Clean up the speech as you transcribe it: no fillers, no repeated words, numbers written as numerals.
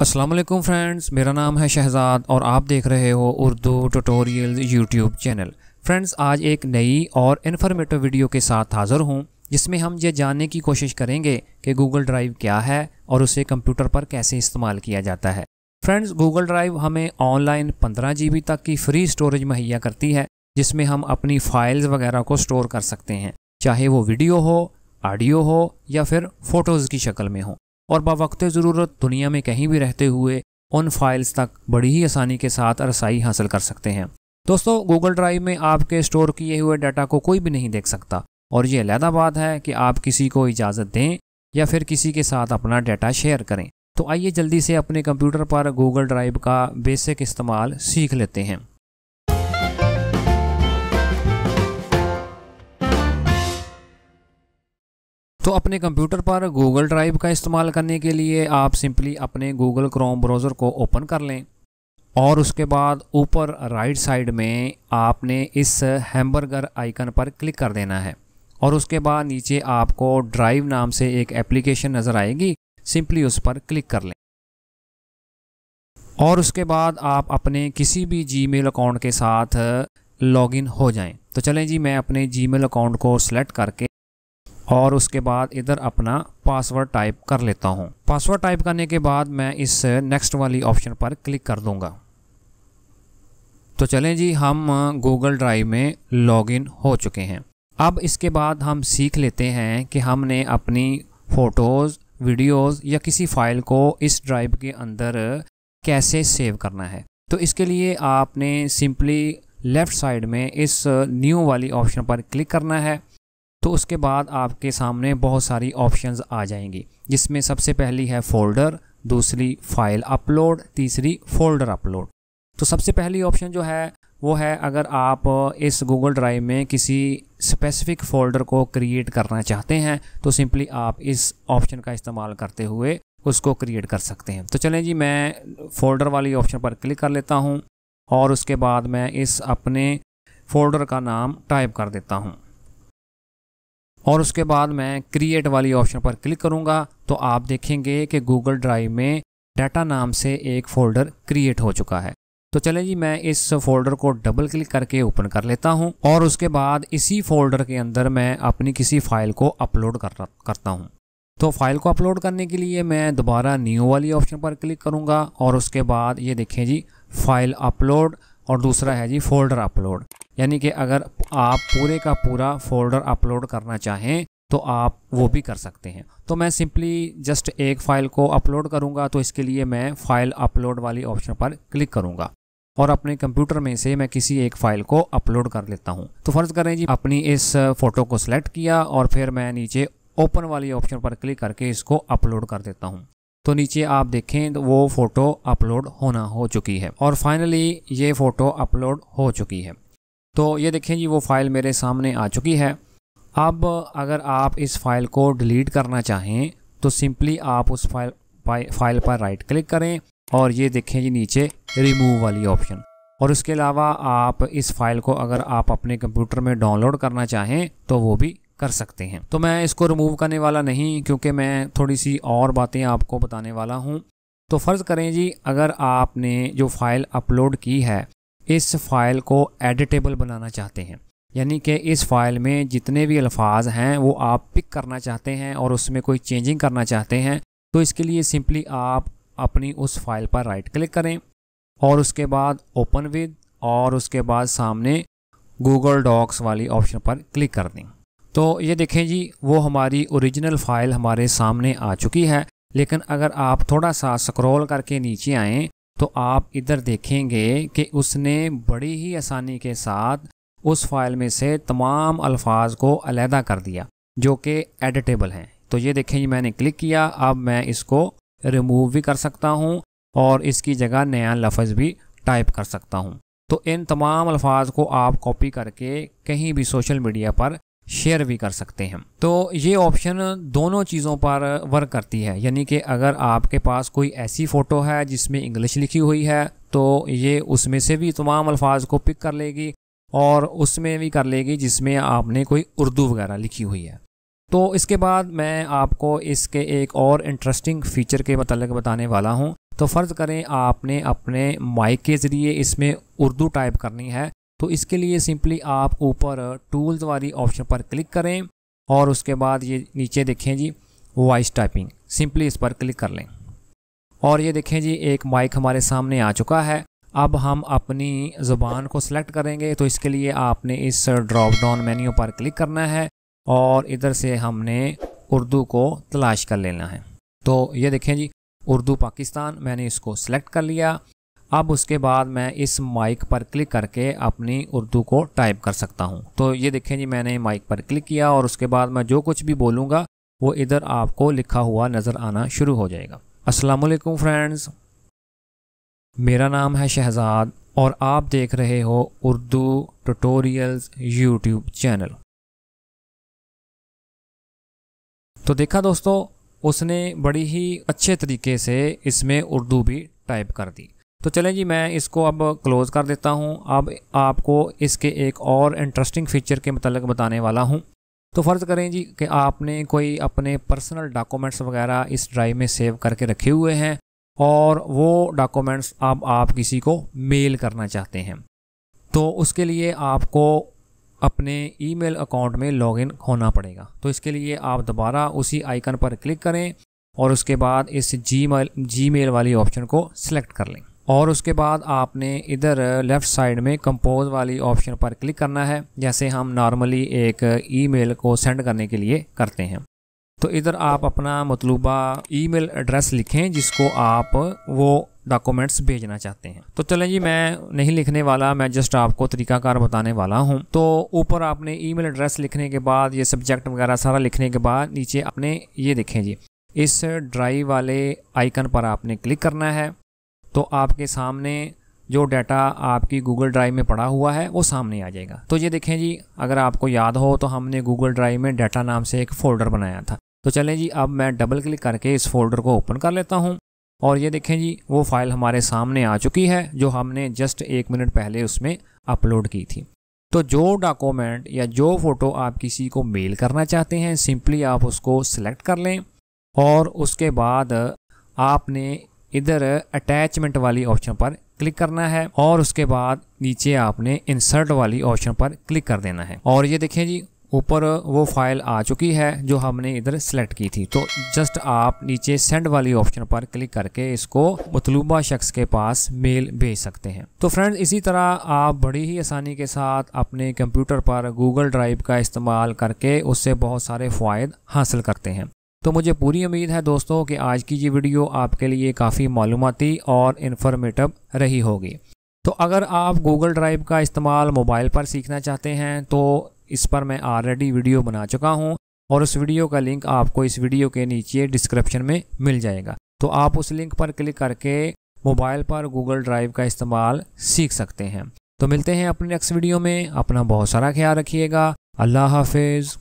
अस्सलाम वालेकुम फ्रेंड्स, मेरा नाम है शहजाद और आप देख रहे हो Urdu tutorial YouTube channel. Friends, आज एक नई और इन्फॉर्मेटिव वीडियो के साथ हाज़िर हूँ जिसमें हम ये जानने की कोशिश करेंगे कि गूगल ड्राइव क्या है और उसे कंप्यूटर पर कैसे इस्तेमाल किया जाता है। फ्रेंड्स, गूगल ड्राइव हमें ऑनलाइन 15 GB तक की फ्री स्टोरेज मुहैया करती है जिसमें हम अपनी फाइल्स वगैरह को स्टोर कर सकते हैं, चाहे वो वीडियो हो, ऑडियो हो या फिर फ़ोटोज़ की शक्ल में हो, और बवक्त ज़रूरत दुनिया में कहीं भी रहते हुए उन फाइल्स तक बड़ी ही आसानी के साथ रसाई हासिल कर सकते हैं। दोस्तों, गूगल ड्राइव में आपके स्टोर किए हुए डाटा को कोई भी नहीं देख सकता और ये अलहदा बात है कि आप किसी को इजाज़त दें या फिर किसी के साथ अपना डाटा शेयर करें। तो आइए जल्दी से अपने कंप्यूटर पर गूगल ड्राइव का बेसिक इस्तेमाल सीख लेते हैं। तो अपने कंप्यूटर पर गूगल ड्राइव का इस्तेमाल करने के लिए आप सिंपली अपने गूगल क्रोम ब्राउज़र को ओपन कर लें और उसके बाद ऊपर राइट साइड में आपने इस हैमबर्गर आइकन पर क्लिक कर देना है और उसके बाद नीचे आपको ड्राइव नाम से एक एप्लीकेशन नज़र आएगी, सिंपली उस पर क्लिक कर लें और उसके बाद आप अपने किसी भी जीमेल अकाउंट के साथ लॉगिन हो जाएं। तो चलें जी, मैं अपने जीमेल अकाउंट को सिलेक्ट करके और उसके बाद इधर अपना पासवर्ड टाइप कर लेता हूँ। पासवर्ड टाइप करने के बाद मैं इस नेक्स्ट वाली ऑप्शन पर क्लिक कर दूँगा। तो चलें जी, हम गूगल ड्राइव में लॉगिन हो चुके हैं। अब इसके बाद हम सीख लेते हैं कि हमने अपनी फ़ोटोज़, वीडियोज़ या किसी फ़ाइल को इस ड्राइव के अंदर कैसे सेव करना है। तो इसके लिए आपने सिंपली लेफ़्ट साइड में इस न्यू वाली ऑप्शन पर क्लिक करना है। तो उसके बाद आपके सामने बहुत सारी ऑप्शंस आ जाएंगी जिसमें सबसे पहली है फ़ोल्डर, दूसरी फ़ाइल अपलोड, तीसरी फ़ोल्डर अपलोड। तो सबसे पहली ऑप्शन जो है वो है अगर आप इस गूगल ड्राइव में किसी स्पेसिफ़िक फ़ोल्डर को क्रिएट करना चाहते हैं तो सिंपली आप इस ऑप्शन का इस्तेमाल करते हुए उसको क्रिएट कर सकते हैं। तो चलें जी, मैं फ़ोल्डर वाली ऑप्शन पर क्लिक कर लेता हूँ और उसके बाद मैं इस अपने फ़ोल्डर का नाम टाइप कर देता हूँ और उसके बाद मैं क्रिएट वाली ऑप्शन पर क्लिक करूंगा तो आप देखेंगे कि गूगल ड्राइव में डाटा नाम से एक फ़ोल्डर क्रिएट हो चुका है। तो चलें जी, मैं इस फ़ोल्डर को डबल क्लिक करके ओपन कर लेता हूं और उसके बाद इसी फ़ोल्डर के अंदर मैं अपनी किसी फ़ाइल को अपलोड करता हूं। तो फाइल को अपलोड करने के लिए मैं दोबारा न्यू वाली ऑप्शन पर क्लिक करूँगा और उसके बाद ये देखें जी, फाइल अपलोड और दूसरा है जी फ़ोल्डर अपलोड। यानी कि अगर आप पूरे का पूरा फ़ोल्डर अपलोड करना चाहें तो आप वो भी कर सकते हैं। तो मैं सिंपली जस्ट एक फ़ाइल को अपलोड करूंगा, तो इसके लिए मैं फ़ाइल अपलोड वाली ऑप्शन पर क्लिक करूंगा और अपने कंप्यूटर में से मैं किसी एक फ़ाइल को अपलोड कर लेता हूं। तो फ़र्ज़ करें जी, अपनी इस फ़ोटो को सिलेक्ट किया और फिर मैं नीचे ओपन वाली ऑप्शन पर क्लिक करके इसको अपलोड कर देता हूँ। तो नीचे आप देखें तो वो फ़ोटो अपलोड हो चुकी है और फाइनली ये फ़ोटो अपलोड हो चुकी है। तो ये देखें जी, वो फ़ाइल मेरे सामने आ चुकी है। अब अगर आप इस फ़ाइल को डिलीट करना चाहें तो सिंपली आप उस फाइल पर राइट क्लिक करें और ये देखें जी नीचे रिमूव वाली ऑप्शन, और उसके अलावा आप इस फ़ाइल को अगर आप अपने कंप्यूटर में डाउनलोड करना चाहें तो वो भी कर सकते हैं। तो मैं इसको रिमूव करने वाला नहीं क्योंकि मैं थोड़ी सी और बातें आपको बताने वाला हूँ। तो फ़र्ज़ करें जी, अगर आपने जो फ़ाइल अपलोड की है इस फ़ाइल को एडिटेबल बनाना चाहते हैं, यानी कि इस फ़ाइल में जितने भी अल्फाज हैं वो आप पिक करना चाहते हैं और उसमें कोई चेंजिंग करना चाहते हैं, तो इसके लिए सिंपली आप अपनी उस फाइल पर राइट क्लिक करें और उसके बाद ओपन विद और उसके बाद सामने गूगल डॉक्स वाली ऑप्शन पर क्लिक कर दें। तो ये देखें जी, वो हमारी ओरिजिनल फ़ाइल हमारे सामने आ चुकी है। लेकिन अगर आप थोड़ा सा स्क्रॉल करके नीचे आएँ तो आप इधर देखेंगे कि उसने बड़ी ही आसानी के साथ उस फाइल में से तमाम अल्फाज को अलहदा कर दिया जो कि एडिटेबल हैं। तो ये देखें जी, मैंने क्लिक किया, अब मैं इसको रिमूव भी कर सकता हूँ और इसकी जगह नया लफ्ज़ भी टाइप कर सकता हूँ। तो इन तमाम अल्फाज को आप कॉपी करके कहीं भी सोशल मीडिया पर शेयर भी कर सकते हैं। तो ये ऑप्शन दोनों चीज़ों पर वर्क करती है, यानी कि अगर आपके पास कोई ऐसी फ़ोटो है जिसमें इंग्लिश लिखी हुई है तो ये उसमें से भी तमाम अल्फाज को पिक कर लेगी और उसमें भी कर लेगी जिसमें आपने कोई उर्दू वगैरह लिखी हुई है। तो इसके बाद मैं आपको इसके एक और इंटरेस्टिंग फ़ीचर के मतलब बताने वाला हूँ। तो फ़र्ज़ करें आपने अपने माइक के ज़रिए इसमें उर्दू टाइप करनी है, तो इसके लिए सिंपली आप ऊपर टूल्स वाली ऑप्शन पर क्लिक करें और उसके बाद ये नीचे देखें जी वॉइस टाइपिंग, सिंपली इस पर क्लिक कर लें और ये देखें जी एक माइक हमारे सामने आ चुका है। अब हम अपनी ज़ुबान को सिलेक्ट करेंगे, तो इसके लिए आपने इस ड्रॉप डाउन मेन्यू पर क्लिक करना है और इधर से हमने उर्दू को तलाश कर लेना है। तो ये देखें जी उर्दू पाकिस्तान, मैंने इसको सिलेक्ट कर लिया। अब उसके बाद मैं इस माइक पर क्लिक करके अपनी उर्दू को टाइप कर सकता हूँ। तो ये देखें जी मैंने माइक पर क्लिक किया और उसके बाद मैं जो कुछ भी बोलूँगा वो इधर आपको लिखा हुआ नज़र आना शुरू हो जाएगा। अस्सलाम वालेकुम फ्रेंड्स, मेरा नाम है शहजाद और आप देख रहे हो उर्दू ट्यूटोरियल्स यूट्यूब चैनल। तो देखा दोस्तों, उसने बड़ी ही अच्छे तरीके से इसमें उर्दू भी टाइप कर दी। तो चलें जी मैं इसको अब क्लोज़ कर देता हूँ। अब आपको इसके एक और इंटरेस्टिंग फ़ीचर के मतलब बताने वाला हूँ। तो फ़र्ज़ करें जी कि आपने कोई अपने पर्सनल डॉक्यूमेंट्स वगैरह इस ड्राइव में सेव करके रखे हुए हैं और वो डॉक्यूमेंट्स अब आप किसी को मेल करना चाहते हैं। तो उसके लिए आपको अपने ईमेल अकाउंट में लॉगिन होना पड़ेगा। तो इसके लिए आप दोबारा उसी आइकन पर क्लिक करें और उसके बाद इस जीमेल वाली ऑप्शन को सिलेक्ट कर लें और उसके बाद आपने इधर लेफ़्ट साइड में कंपोज वाली ऑप्शन पर क्लिक करना है, जैसे हम नॉर्मली एक ईमेल को सेंड करने के लिए करते हैं। तो इधर आप अपना मतलूबा ईमेल एड्रेस लिखें जिसको आप वो डॉक्यूमेंट्स भेजना चाहते हैं। तो चलें जी मैं नहीं लिखने वाला, मैं जस्ट आपको तरीकाकार बताने वाला हूं। तो ऊपर आपने ईमेल एड्रेस लिखने के बाद ये सब्जेक्ट वगैरह सारा लिखने के बाद नीचे आपने ये देखें जी इस ड्राइव वाले आइकन पर आपने क्लिक करना है। तो आपके सामने जो डाटा आपकी गूगल ड्राइव में पड़ा हुआ है वो सामने आ जाएगा। तो ये देखें जी, अगर आपको याद हो तो हमने गूगल ड्राइव में डाटा नाम से एक फ़ोल्डर बनाया था। तो चलें जी अब मैं डबल क्लिक करके इस फोल्डर को ओपन कर लेता हूं और ये देखें जी वो फाइल हमारे सामने आ चुकी है जो हमने जस्ट 1 मिनट पहले उसमें अपलोड की थी। तो जो डॉक्यूमेंट या जो फ़ोटो आप किसी को मेल करना चाहते हैं सिंपली आप उसको सिलेक्ट कर लें और उसके बाद आपने इधर अटैचमेंट वाली ऑप्शन पर क्लिक करना है और उसके बाद नीचे आपने इंसर्ट वाली ऑप्शन पर क्लिक कर देना है और ये देखें जी ऊपर वो फाइल आ चुकी है जो हमने इधर सेलेक्ट की थी। तो जस्ट आप नीचे सेंड वाली ऑप्शन पर क्लिक करके इसको मतलूबा शख्स के पास मेल भेज सकते हैं। तो फ्रेंड्स इसी तरह आप बड़ी ही आसानी के साथ अपने कंप्यूटर पर गूगल ड्राइव का इस्तेमाल करके उससे बहुत सारे फ़ायदे हासिल करते हैं। तो मुझे पूरी उम्मीद है दोस्तों कि आज की ये वीडियो आपके लिए काफ़ी मालूमाती और इन्फॉर्मेटिव रही होगी। तो अगर आप गूगल ड्राइव का इस्तेमाल मोबाइल पर सीखना चाहते हैं तो इस पर मैं ऑलरेडी वीडियो बना चुका हूं और उस वीडियो का लिंक आपको इस वीडियो के नीचे डिस्क्रिप्शन में मिल जाएगा। तो आप उस लिंक पर क्लिक करके मोबाइल पर गूगल ड्राइव का इस्तेमाल सीख सकते हैं। तो मिलते हैं अपने नेक्स्ट वीडियो में। अपना बहुत सारा ख्याल रखिएगा। अल्लाह हाफिज़।